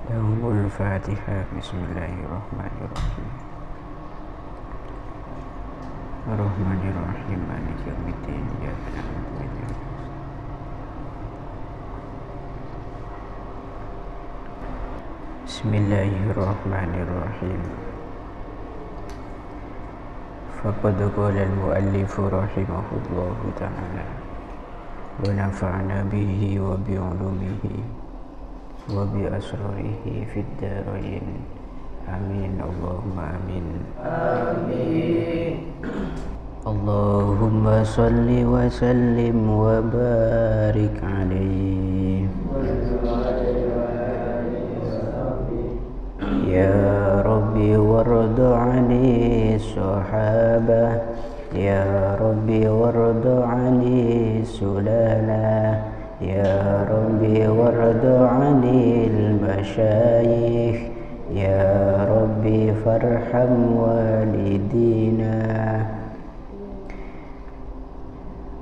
Lahumul Fatihah. Bismillahirrahmanirrahim. Ar-Rahmanirrahim. Maliki yaumiddin. Iyyaka na'budu wa iyyaka nasta'in. Bismillahirrahmanirrahim. Faqad qala al-mu'allif rahimahullahu ta'ala wa nafa'na bihi wa bi'ulumihi wa bi asrarihi fid darain. Amin. Allahumma amin. Amin. Allahumma salli wa sallim wa barik alaihi. Ya Rabbi warda ani sahabah, Ya Rabbi warda ani sulala, Ya Rabbi warda anil masyayikh, Ya Rabbi farham walidina.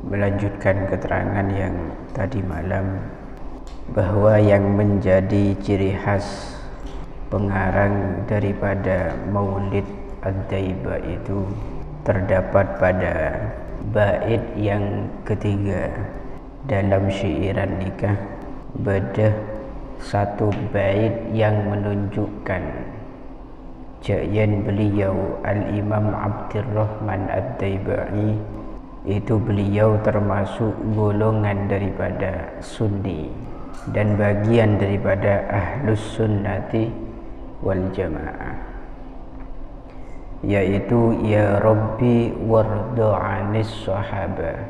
Melanjutkan keterangan yang tadi malam, bahwa yang menjadi ciri khas pengarang daripada Maulid Ad-Daiba itu terdapat pada bait yang ketiga dalam syairan nikah. Bedah satu bait yang menunjukkan jayan beliau Al-Imam Abdurrahman Ad-Daibai itu beliau termasuk golongan daripada Sunni dan bagian daripada Ahlus Sunnati wal Jamaah, yaitu Ya Rabbi warda anis sahabah.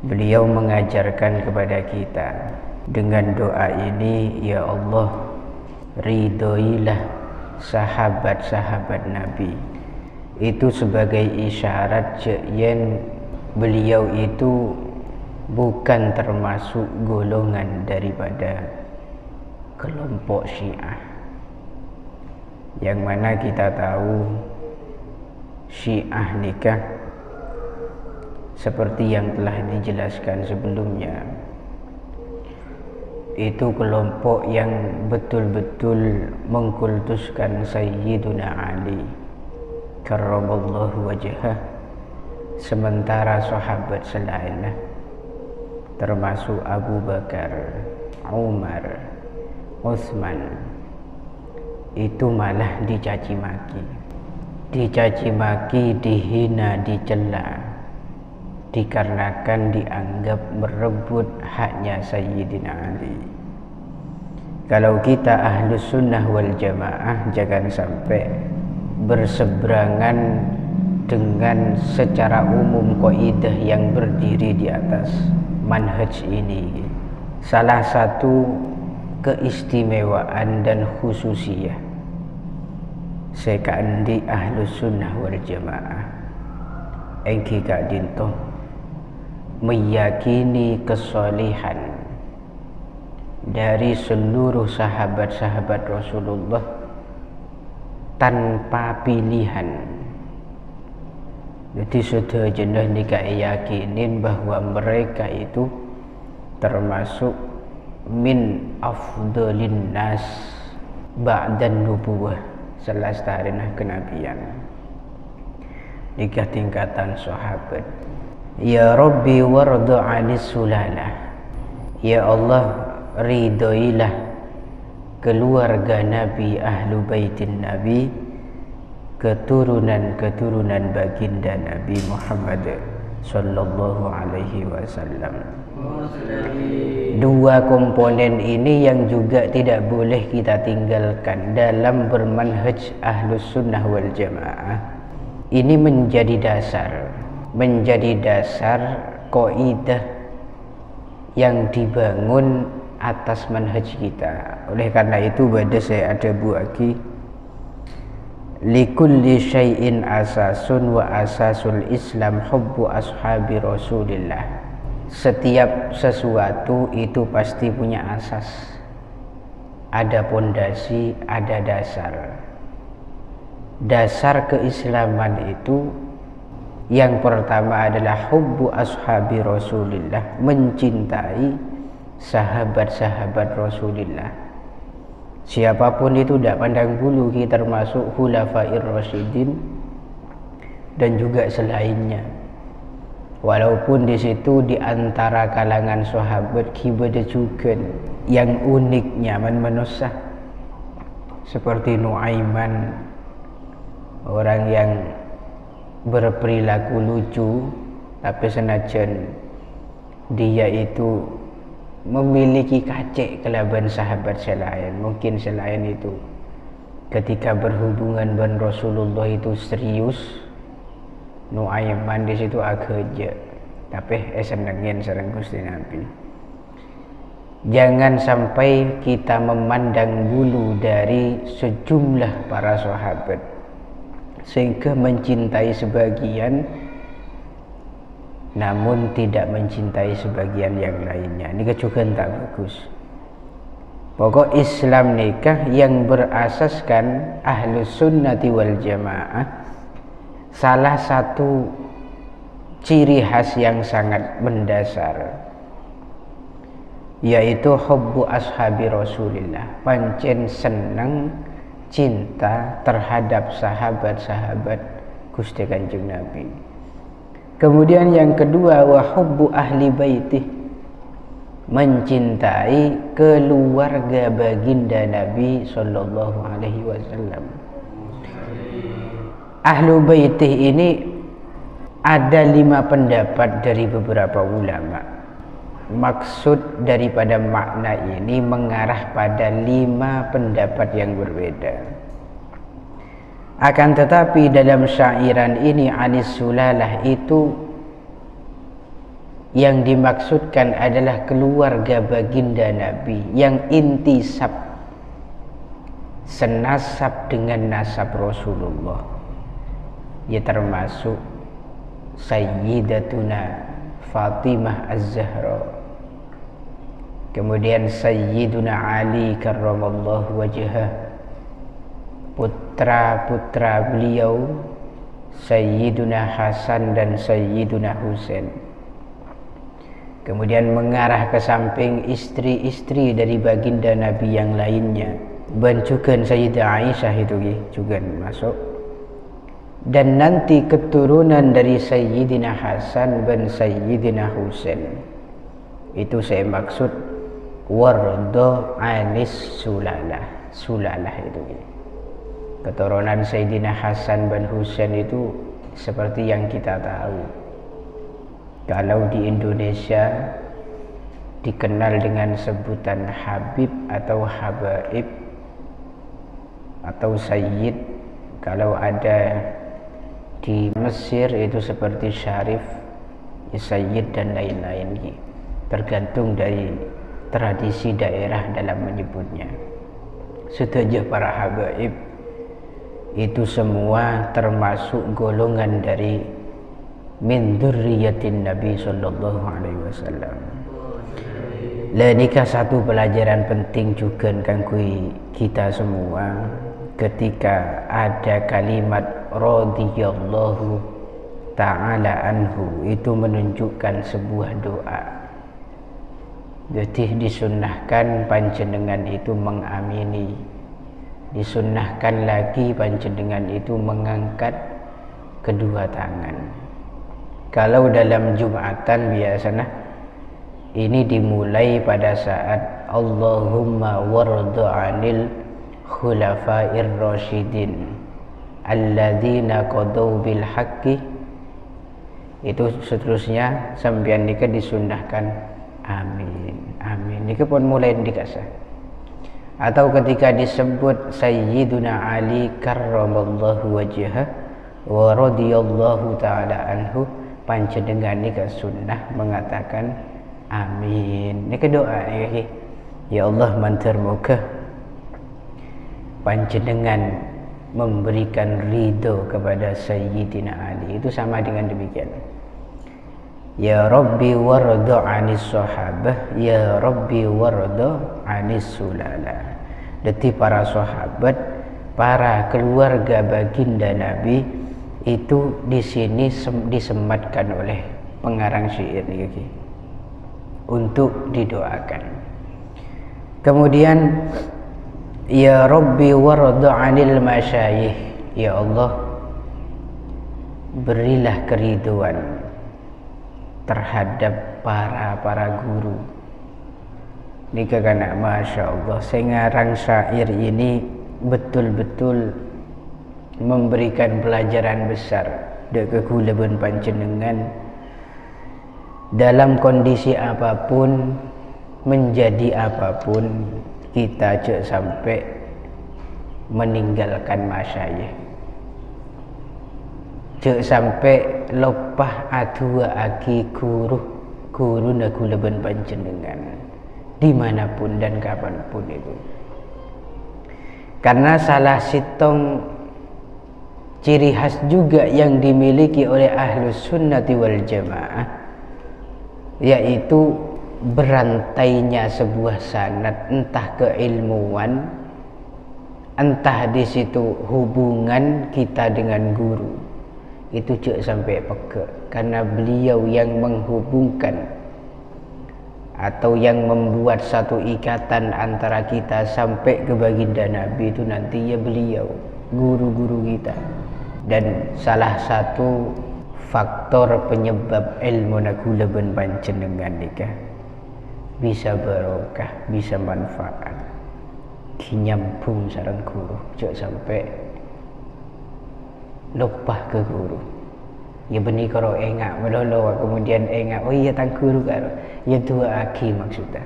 Beliau mengajarkan kepada kita dengan doa ini, Ya Allah, ridhoilah sahabat-sahabat Nabi. Itu sebagai isyarat yang beliau itu bukan termasuk golongan daripada kelompok Syiah, yang mana kita tahu Syiah nikah seperti yang telah dijelaskan sebelumnya, itu kelompok yang betul-betul mengkultuskan Sayyiduna Ali karramallahu wajhah, sementara sahabat selainnya termasuk Abu Bakar, Umar, Utsman itu malah dicaci maki, dihina, dicela, dikarenakan dianggap merebut haknya Sayyidina Ali. Kalau kita Ahlus Sunnah wal Jamaah jangan sampai berseberangan dengan secara umum kaidah yang berdiri di atas manhaj ini. Salah satu keistimewaan dan khususiyah sekandi Ahlus Sunnah wal Jamaah engki Kak Dinto meyakini kesolihan dari seluruh sahabat-sahabat Rasulullah tanpa pilihan. Jadi sudah jenuh nikah yakinin bahwa mereka itu termasuk min afdalin nas ba'dan nubuwah, selastarinah kenabian, nikah tingkatan sahabat. Ya Rabbi warda anis sulalah, Ya Allah, ridhoilah keluarga Nabi, ahlu baitin Nabi, keturunan baginda Nabi Muhammad sallallahu alaihi wasallam. Dua komponen ini yang juga tidak boleh kita tinggalkan dalam bermanhaj Ahlus Sunnah wal Jamaah. Ini menjadi dasar kaidah yang dibangun atas manhaj kita. Oleh karena itu pada saya ada buaki likulli syai'in asasun wa asasul Islam hubbu ashabi Rasulillah. Setiap sesuatu itu pasti punya asas, ada pondasi, ada dasar. Dasar keislaman itu yang pertama adalah hubbu ashabi Rasulillah, mencintai sahabat-sahabat Rasulillah. Siapapun itu tidak pandang bulu, kita termasuk khulafair rasyidin dan juga selainnya. Walaupun di situ di antara kalangan sahabat kibada juga yang unik, nyaman menusah, seperti Nuaiman, orang yang berperilaku lucu, tapi senajan dia itu memiliki kacek kelaban sahabat selain, mungkin selain itu ketika berhubungan dengan Rasulullah itu serius, Nuaiman di situ agak aja, tapi senengin sareng Gusti Nabi. Jangan sampai kita memandang bulu dari sejumlah para sahabat sehingga mencintai sebagian namun tidak mencintai sebagian yang lainnya. Ini juga tak bagus. Pokok Islam nikah yang berasaskan Ahlus Sunnati wal Jamaah, salah satu ciri khas yang sangat mendasar yaitu hubbu ashabi Rasulillah, pancen seneng cinta terhadap sahabat-sahabat Gusti Kanjeng Nabi. Kemudian yang kedua, wa hubbu ahli baitih, mencintai keluarga baginda Nabi sallallahu alaihi wasallam. Ahlu baitih ini ada 5 pendapat dari beberapa ulama. Maksud daripada makna ini mengarah pada 5 pendapat yang berbeda. Akan tetapi dalam syairan ini anis sulalah itu yang dimaksudkan adalah keluarga baginda Nabi yang intisab, senasab dengan nasab Rasulullah. Ya termasuk Sayyidatuna Fatimah Az-Zahra, kemudian Sayyiduna Ali karramallahu wajhah, putra-putra beliau Sayyiduna Hasan dan Sayyiduna Husain. Kemudian mengarah ke samping istri-istri dari baginda Nabi yang lainnya, bancukan Sayyidah Aisyah itu juga masuk. Dan nanti keturunan dari Sayyidina Hasan dan Sayyidina Husain itu saya maksud wardo anis sulalah. Sulalah itu keturunan Sayyidina Hasan dan Husain itu seperti yang kita tahu, kalau di Indonesia dikenal dengan sebutan Habib atau Habaib atau Sayyid. Kalau ada di Mesir itu seperti Syarif, Sayyid dan lain-lain, tergantung dari tradisi daerah dalam menyebutnya. Setuju para habaib itu semua termasuk golongan dari min dzurriyyatin Nabi sallallahu alaihi wasallam. Lah nikah satu pelajaran penting juga kanggo kita semua. Ketika ada kalimat radhiyallahu ta'ala anhu, itu menunjukkan sebuah doa. Jadi disunnahkan panjenengan itu mengamini, disunnahkan lagi panjenengan itu mengangkat kedua tangan. Kalau dalam Jumatan biasanya ini dimulai pada saat Allahumma warda 'anil khulafair rasyidin alladzina qadaw bil haqqi, itu seterusnya sampeyan nika disunnahkan amin amin nika pun mulai dikasih. Atau ketika disebut Sayyiduna Ali karramallahu wajhah wa radhiyallahu ta'ala anhu, panjenengan nika sunnah mengatakan amin. Nika doa ya Allah mantar muka panjenengan memberikan ridho kepada Sayyidina Ali. Itu sama dengan demikian. Ya Rabbi warda anis sahabah, ya Rabbi warda anis sulala. Jadi para sahabat, para keluarga baginda Nabi itu di sini disematkan oleh pengarang syair ini untuk didoakan. Kemudian Ya Rabbi warda 'anil masyayikh. Ya Allah, berilah keriduan terhadap para guru. Nika kana Masya Allah, saya ngarang syair ini betul-betul memberikan pelajaran besar dek kegulaban panjenengan dalam kondisi apapun, menjadi apapun, kita cek sampai meninggalkan masyayikh, cek sampai lopah adua aki guru nagulaban panjenengan dimanapun dan kapanpun itu. Karena salah sitong ciri khas juga yang dimiliki oleh Ahlus Sunnati wal Jamaah, yaitu berantainya sebuah sanad, entah keilmuan, entah di situ hubungan kita dengan guru, itu cek sampai peka, karena beliau yang menghubungkan atau yang membuat satu ikatan antara kita sampai ke baginda Nabi itu nanti ya beliau, guru-guru kita. Dan salah satu faktor penyebab ilmu nagulaban panjenengan nikah bisa barokah, bisa manfaat, nyambung sareng guru, cek sampai lupa ke guru. Ya benih karo engak melolo kemudian engak, oh iya tang guru karo ya dua aki maksudnya.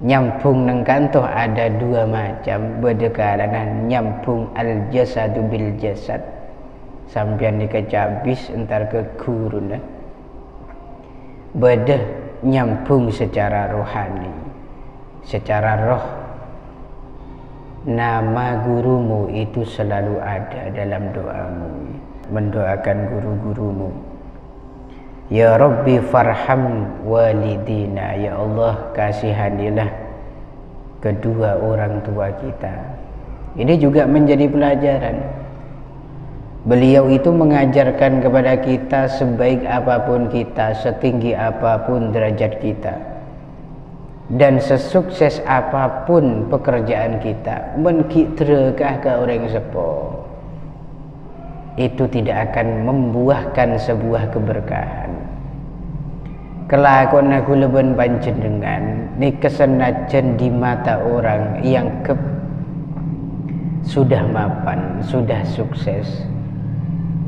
Nyambung nang kantoh ada dua macam, berdekatan nyambung al jasadu bil jasad, sampean dikecabis entar ke guru nah. Beda nyambung secara rohani, secara roh. Nama gurumu itu selalu ada dalam doamu, mendoakan guru-gurumu. Ya Rabbi farham walidina, ya Allah kasihanilah kedua orang tua kita. Ini juga menjadi pelajaran. Beliau itu mengajarkan kepada kita sebaik apapun kita, setinggi apapun derajat kita, dan sesukses apapun pekerjaan kita, menkitrekah ke orang sepo, itu tidak akan membuahkan sebuah keberkahan. Kelakon nagulaban panjenengan ni kesenajan di mata orang yang sudah mapan, sudah sukses,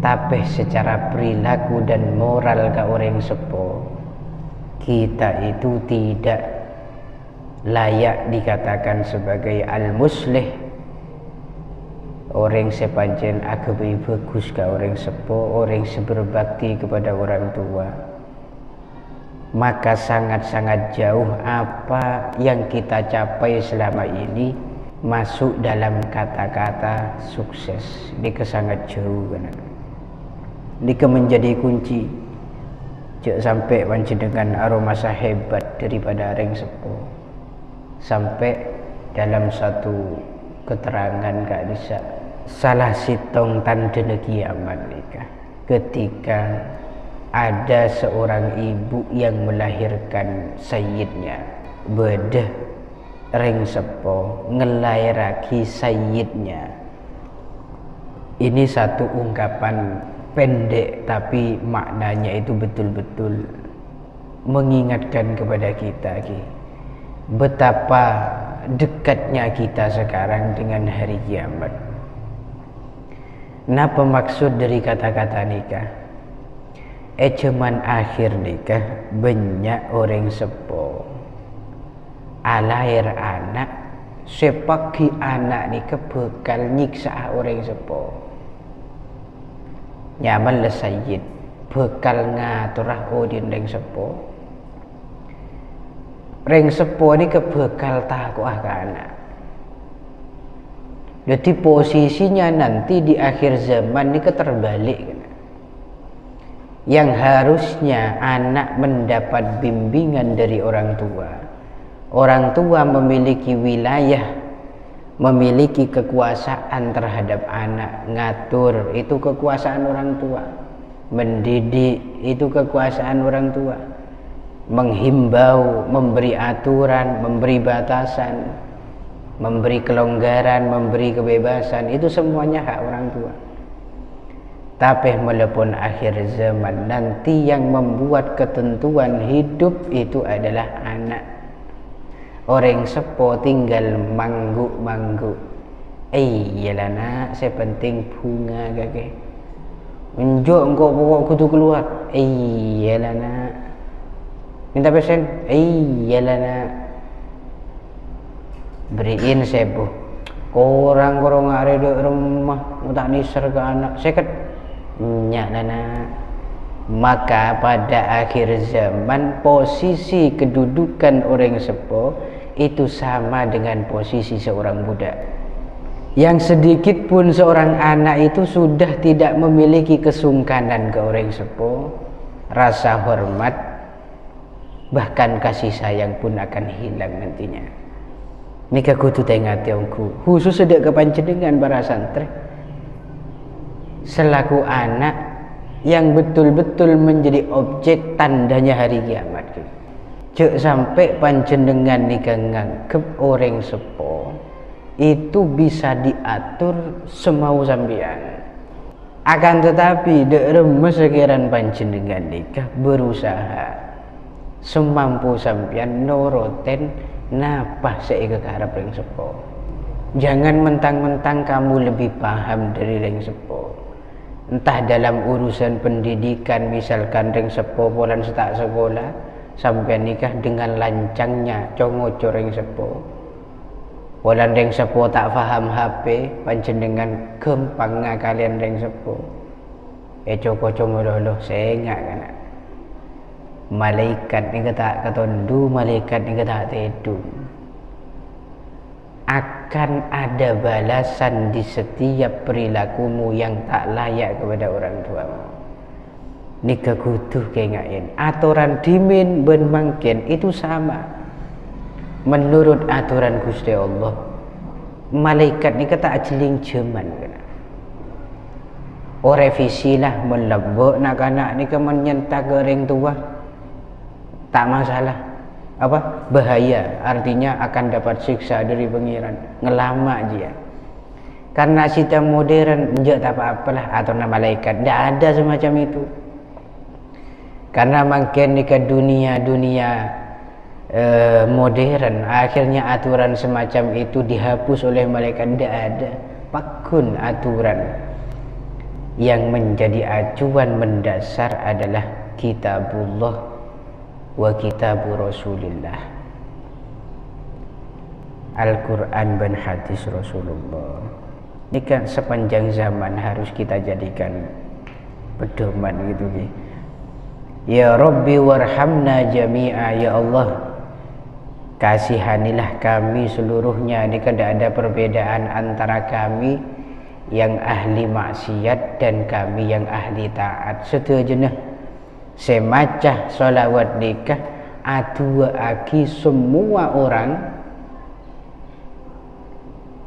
tapi secara perilaku dan moral ke orang sepo, kita itu tidak layak dikatakan sebagai al-muslih, orang sepanjang agama bagus ke orang sepo, orang seberbakti kepada orang tua. Maka sangat-sangat jauh apa yang kita capai selama ini masuk dalam kata-kata sukses. Ini sangat jauh kan. Ini menjadi kunci. Cek sampai panjenengan aroma hebat daripada orang sepo. Sampai dalam satu keterangan Kak Disa, salah sitong tanda kiamat nikah ketika ada seorang ibu yang melahirkan sayyidnya, bedah ring sepo ngelairaki sayyidnya. Ini satu ungkapan pendek tapi maknanya itu betul-betul mengingatkan kepada kita betapa dekatnya kita sekarang dengan hari kiamat. Napa maksud dari kata-kata nikah? Cuman akhir nikah banyak orang sepo alair anak sepaki anak nikah bekal nyiksa orang sepo, nyaman le sayyid bekal ngaturah odin reng sepo. Reng sepo ini kebekal takwah ke anak. Jadi posisinya nanti di akhir zaman ini keterbalik. Yang harusnya anak mendapat bimbingan dari orang tua. Orang tua memiliki wilayah, memiliki kekuasaan terhadap anak. Ngatur itu kekuasaan orang tua. Mendidik itu kekuasaan orang tua. Menghimbau, memberi aturan, memberi batasan, memberi kelonggaran, memberi kebebasan, itu semuanya hak orang tua. Tapi walaupun akhir zaman nanti yang membuat ketentuan hidup itu adalah anak. Orang sepo tinggal mangguk-mangguk. Iyalah nak, saya penting bunga kakek. Unjuk engkau pokok kudu keluar. Iyalah nak. Minta pesen. Iyalah nak. Beriin sebu. Orang-orang ada di rumah tak nisar ke anak. Saya kan nyak nak. Maka pada akhir zaman posisi kedudukan orang sepo itu sama dengan posisi seorang budak. Yang sedikit pun seorang anak itu sudah tidak memiliki kesungkanan ke orang sepo, rasa hormat, bahkan kasih sayang pun akan hilang nantinya. Nika kudu tengah tiongku, khusus sedek kepanjenengan para santri, selaku anak yang betul-betul menjadi objek tandanya hari kiamat. Cek sampai panjenengan nika nganggep orang sepo itu bisa diatur semau sambian. Akan tetapi dek remes sekiran panjenengan nikah berusaha semampu sambian noroten napa seike karep ring sepo. Jangan mentang-mentang kamu lebih paham dari ring sepo. Entah dalam urusan pendidikan, misalkan ring sepo polan setak sekolah sampai nikah dengan lancangnya congoco ring sepo. Walau ring sepo tak faham HP, panjenengan gampang kalian ring sepo. Coko dulu sengak kan. Malaikat ni tak ketondu, malaikat ni tak tedu. Akan ada balasan di setiap perilakumu yang tak layak kepada orang tuamu. Ni kekutuh kengain. Aturan dimin ben mangkin itu sama. Menurut aturan Gusti Allah, malaikat ni tak jeling jeman kena. Revisilah melebok nak anak ni ke menyentak ke ring tua, tak masalah. Apa? Bahaya, artinya akan dapat siksa dari pengiran. Ngelama dia. Karena sistem modern menjadi tak apa-apalah atau nama malaikat, tidak ada semacam itu. Karena makin ni ke dunia modern, akhirnya aturan semacam itu dihapus oleh malaikat. Tidak ada pakun aturan. Yang menjadi acuan mendasar adalah kitabullah wa kitabu Rasulillah, Al-Quran dan hadis Rasulullah. Ini kan sepanjang zaman harus kita jadikan pedoman gitu. Ya Rabbi warhamna jami'a, ya Allah kasihanilah kami seluruhnya. Ini kan tidak ada perbedaan antara kami yang ahli maksiat dan kami yang ahli taat. Setuju semacah solawat nikah adua aki semua orang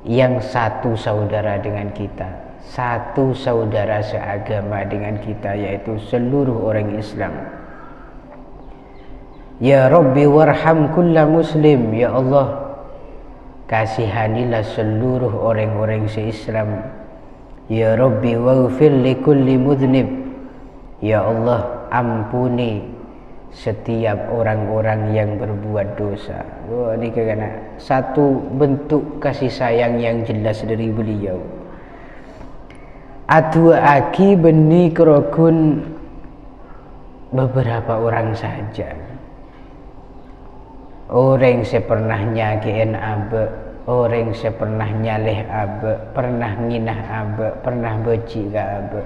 yang satu saudara dengan kita, satu saudara seagama dengan kita, yaitu seluruh orang Islam. Ya Rabbi warham kulla muslim, ya Allah kasihanilah seluruh orang-orang se-Islam. Ya Rabbi waghfir li kulli mudhnib, ya Allah ampuni setiap orang-orang yang berbuat dosa. Wah, ini karena satu bentuk kasih sayang yang jelas dari beliau. Adua aki beni kerokun beberapa orang saja. Orang sepernah nyakiin abe, orang sepernah nyaleh abe, pernah nginah abe, pernah beci ke abe.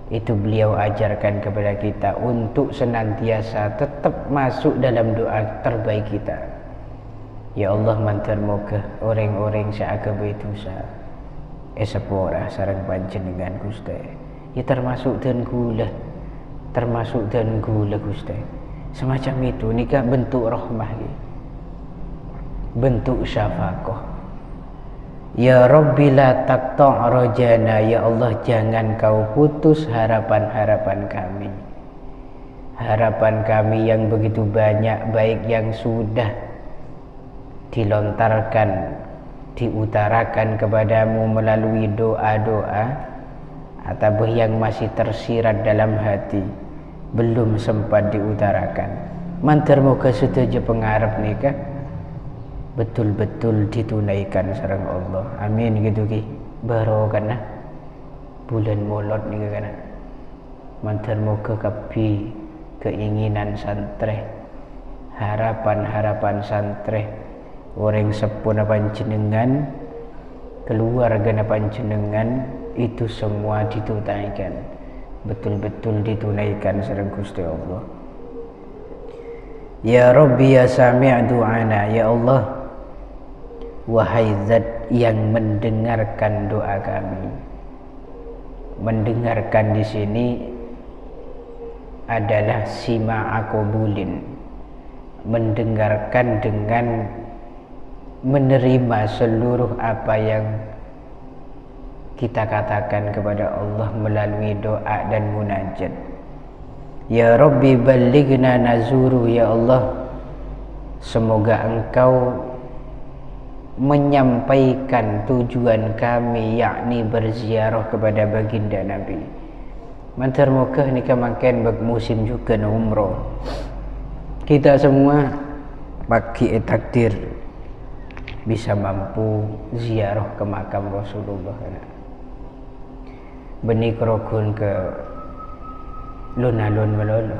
Itu beliau ajarkan kepada kita untuk senantiasa tetap masuk dalam doa terbaik kita. Ya Allah mantar moga orang-orang seagama itu sepora sarang panjenengan Gusti. Ya termasuk dan gula, termasuk dan gula Gusti. Semacam itu nikah bentuk rahmah, bentuk syafaqah. Ya Rabbi la taqta' rajana, ya Allah jangan kau putus harapan-harapan kami. Harapan kami yang begitu banyak, baik yang sudah dilontarkan, diutarakan kepadamu melalui doa-doa, atau yang masih tersirat dalam hati belum sempat diutarakan, mantar muka setuju pengarap nikah betul-betul ditunaikan sareng Allah. Amin gitu ki. Barokah bulan Maulud nih kan. Mantar muka kapi keinginan santri, harapan-harapan santri, orang sepuna panjenengan, keluarga panjenengan, itu semua ditunaikan, betul-betul ditunaikan sareng Gusti Allah. Ya Rabbi ya Sami' du'ana, ya Allah, wahai Zat yang mendengarkan doa kami. Mendengarkan di sini adalah sima'a qabulin, mendengarkan dengan menerima seluruh apa yang kita katakan kepada Allah melalui doa dan munajat. Ya Rabbi ballighna nazuru, ya Allah, semoga Engkau menyampaikan tujuan kami, yakni berziarah kepada baginda Nabi. Mantar muka ni kemakan musim juga umroh. Kita semua bagi takdir bisa mampu ziarah ke makam Rasulullah. Benih kerokun ke lunalun melolo,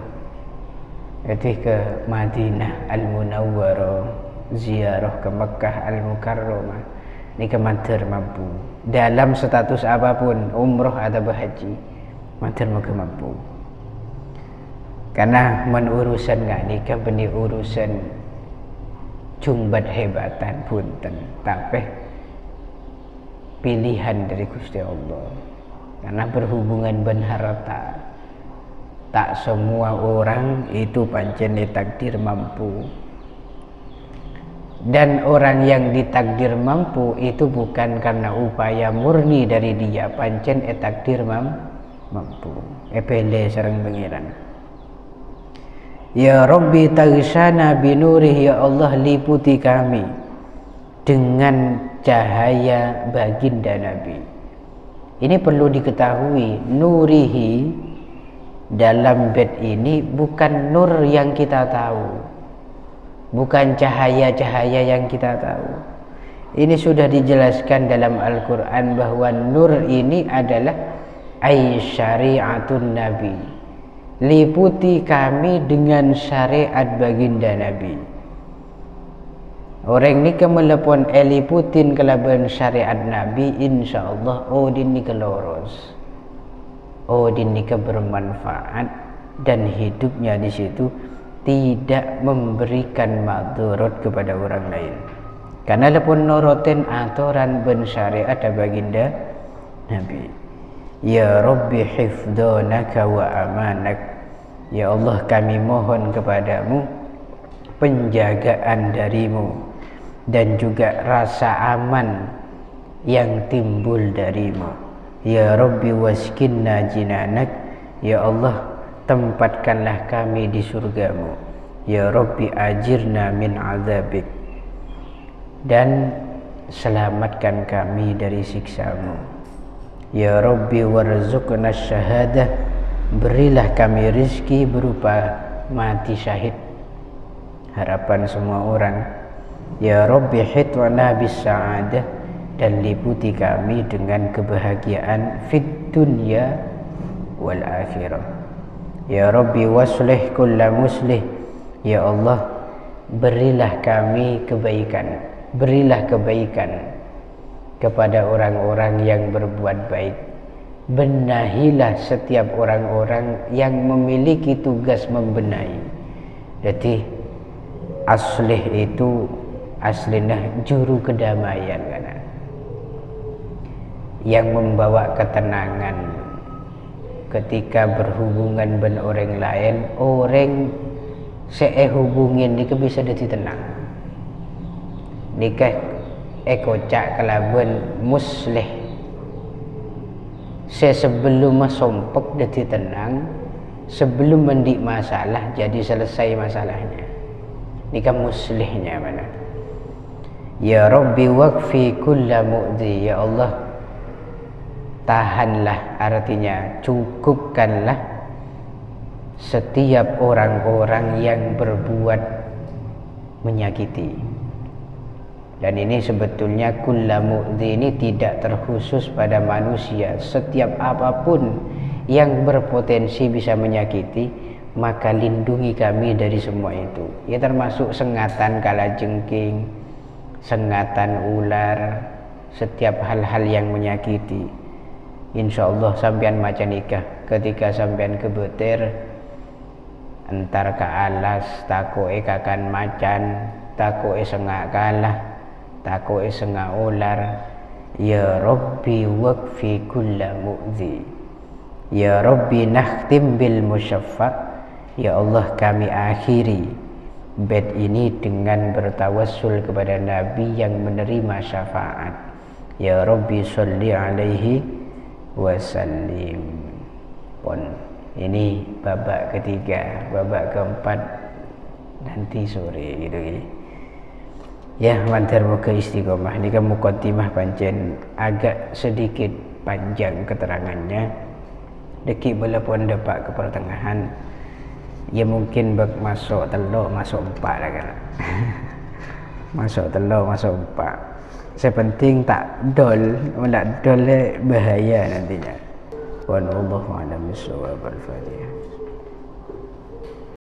itu ke Madinah Al-Munawwarah, ziarah ke Mekah Al-Mukarramah. Ini kemantar mampu dalam status apapun, umroh atau berhaji, mantar muka mampu. Karena menurusan nggak nikah benih urusan cumbat hebatan punten, tapi pilihan dari Gusti Allah. Karena berhubungan ben harta, tak semua orang itu pancen ditakdir mampu. Dan orang yang ditakdir mampu itu bukan karena upaya murni dari dia, pancen takdir mampu. Epele sareng pengiran. Ya Rabbi taghshana binurih, ya Allah liputi kami dengan cahaya baginda Nabi. Ini perlu diketahui, nurihi dalam bait ini bukan nur yang kita tahu, bukan cahaya-cahaya yang kita tahu. Ini sudah dijelaskan dalam Al-Quran bahwa nur ini adalah ay syari'atun Nabi, liputi kami dengan syariat baginda Nabi. Orang ni kemelepon liputin kelaban syariat Nabi, insyaallah din ni keloros, din ni bermanfaat, dan hidupnya di situ tidak memberikan madharat kepada orang lain. Karena lepun noroten aturan ben syariat baginda Nabi. Ya Rabbi hifdhanaka wa amanak, ya Allah kami mohon kepadamu penjagaan darimu dan juga rasa aman yang timbul darimu. Ya Rabbi waskinna jinanak, ya Allah tempatkanlah kami di surgamu. Ya Rabbi ajirna min azabik, dan selamatkan kami dari siksamu. Ya Rabbi warzuqna syahadah, berilah kami rizki berupa mati syahid, harapan semua orang. Ya Rabbi hitwana bis sa'adah, dan liputi kami dengan kebahagiaan fid dunya wal akhirah. Ya Rabbi waslih kulla muslih, ya Allah berilah kami kebaikan, berilah kebaikan kepada orang-orang yang berbuat baik. Benahilah setiap orang-orang yang memiliki tugas membenahi. Jadi aslih itu aslinya juru kedamaian, kan? Yang membawa ketenangan ketika berhubungan dengan orang lain. Orang hubungin nikah bisa jadi tenang. Nikah ekocak kelaban muslih, sebelum sompek jadi tenang, sebelum mendik masalah jadi selesai masalahnya. Nikah muslihnya mana? Ya Rabbi waqfi kulla mu'dhi, ya Allah tahanlah, artinya cukupkanlah setiap orang-orang yang berbuat menyakiti. Dan ini sebetulnya kulla mu'dhi ini tidak terkhusus pada manusia. Setiap apapun yang berpotensi bisa menyakiti, maka lindungi kami dari semua itu. Ya termasuk sengatan kalajengking, sengatan ular, setiap hal-hal yang menyakiti. Insyaallah sampean maca nikah ketika sampean kebeter entar ke alas takoe kakan macan, takoe sengak kalah, takoe sengak ular. Ya Rabbi waqfi kulla mu'dhi, ya Rabbi nakhtim bil musyaffa, ya Allah kami akhiri bait ini dengan bertawassul kepada Nabi yang menerima syafaat. Ya Rabbi sholli alaihi wasallim. Pon ini babak ketiga, babak keempat nanti sore gitu ya. Mantar muka istiqomah ini kan muqaddimah pancen agak sedikit panjang keterangannya, deki belepon depak ke pertengahan ya, mungkin masuk telur masuk empat lah kan. Masuk telur masuk empat, sepenting tak dol, nak dol bahaya nantinya. Wallahu a'lam bishawab. Al-Fatihah.